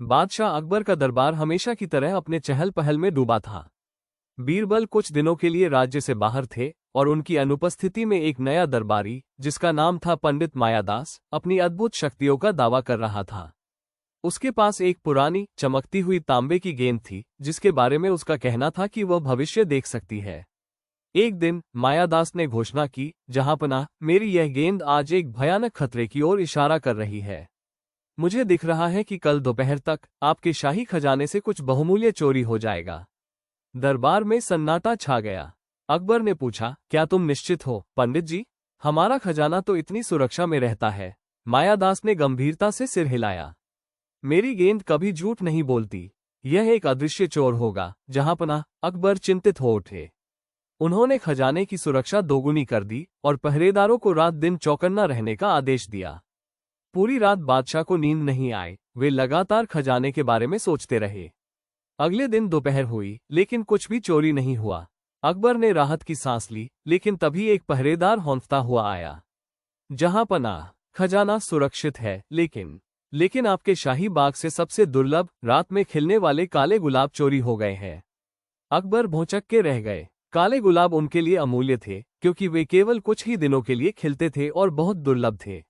बादशाह अकबर का दरबार हमेशा की तरह अपने चहल पहल में डूबा था। बीरबल कुछ दिनों के लिए राज्य से बाहर थे और उनकी अनुपस्थिति में एक नया दरबारी, जिसका नाम था पंडित मायादास, अपनी अद्भुत शक्तियों का दावा कर रहा था। उसके पास एक पुरानी चमकती हुई तांबे की गेंद थी, जिसके बारे में उसका कहना था कि वह भविष्य देख सकती है। एक दिन मायादास ने घोषणा की, जहांपनाह, मेरी यह गेंद आज एक भयानक खतरे की ओर इशारा कर रही है। मुझे दिख रहा है कि कल दोपहर तक आपके शाही खजाने से कुछ बहुमूल्य चोरी हो जाएगा। दरबार में सन्नाटा छा गया। अकबर ने पूछा, क्या तुम निश्चित हो पंडित जी? हमारा खजाना तो इतनी सुरक्षा में रहता है। मायादास ने गंभीरता से सिर हिलाया। मेरी गेंद कभी झूठ नहीं बोलती। यह एक अदृश्य चोर होगा। जहांपनाह, अकबर चिंतित हो उठे। उन्होंने खजाने की सुरक्षा दोगुनी कर दी और पहरेदारों को रात दिन चौकन्ना रहने का आदेश दिया। पूरी रात बादशाह को नींद नहीं आई। वे लगातार खजाने के बारे में सोचते रहे। अगले दिन दोपहर हुई, लेकिन कुछ भी चोरी नहीं हुआ। अकबर ने राहत की सांस ली, लेकिन तभी एक पहरेदार हौंकता हुआ आया। जहांपनाह, खजाना सुरक्षित है, लेकिन आपके शाही बाग से सबसे दुर्लभ, रात में खिलने वाले काले गुलाब चोरी हो गए हैं। अकबर भौंचक के रह गए। काले गुलाब उनके लिए अमूल्य थे, क्योंकि वे केवल कुछ ही दिनों के लिए खिलते थे और बहुत दुर्लभ थे।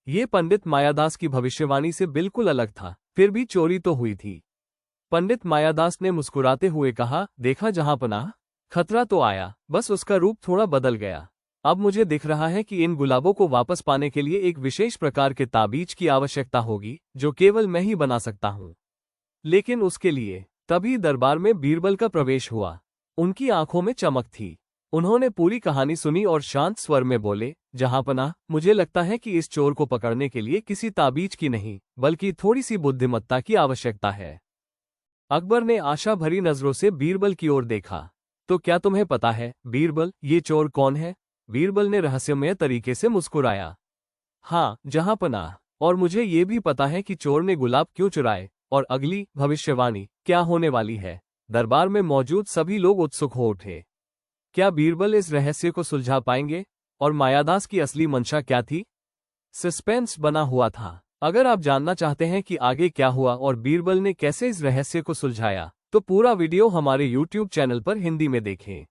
ये पंडित मायादास की भविष्यवाणी से बिल्कुल अलग था, फिर भी चोरी तो हुई थी। पंडित मायादास ने मुस्कुराते हुए कहा, देखा जहांपनाह, खतरा तो आया, बस उसका रूप थोड़ा बदल गया। अब मुझे दिख रहा है कि इन गुलाबों को वापस पाने के लिए एक विशेष प्रकार के ताबीज की आवश्यकता होगी, जो केवल मैं ही बना सकता हूँ। लेकिन उसके लिए तभी दरबार में बीरबल का प्रवेश हुआ। उनकी आंखों में चमक थी। उन्होंने पूरी कहानी सुनी और शांत स्वर में बोले, जहांपनाह, मुझे लगता है कि इस चोर को पकड़ने के लिए किसी ताबीज की नहीं, बल्कि थोड़ी सी बुद्धिमत्ता की आवश्यकता है। अकबर ने आशा भरी नजरों से बीरबल की ओर देखा। तो क्या तुम्हें पता है, बीरबल, ये चोर कौन है? बीरबल ने रहस्यमय तरीके से मुस्कुराया। हाँ जहांपनाह, और मुझे ये भी पता है कि चोर ने गुलाब क्यों चुराए, और अगली भविष्यवाणी क्या होने वाली है। दरबार में मौजूद सभी लोग उत्सुक हो उठे। क्या बीरबल इस रहस्य को सुलझा पाएंगे? और मायादास की असली मंशा क्या थी? सस्पेंस बना हुआ था। अगर आप जानना चाहते हैं कि आगे क्या हुआ और बीरबल ने कैसे इस रहस्य को सुलझाया, तो पूरा वीडियो हमारे YouTube चैनल पर हिंदी में देखें।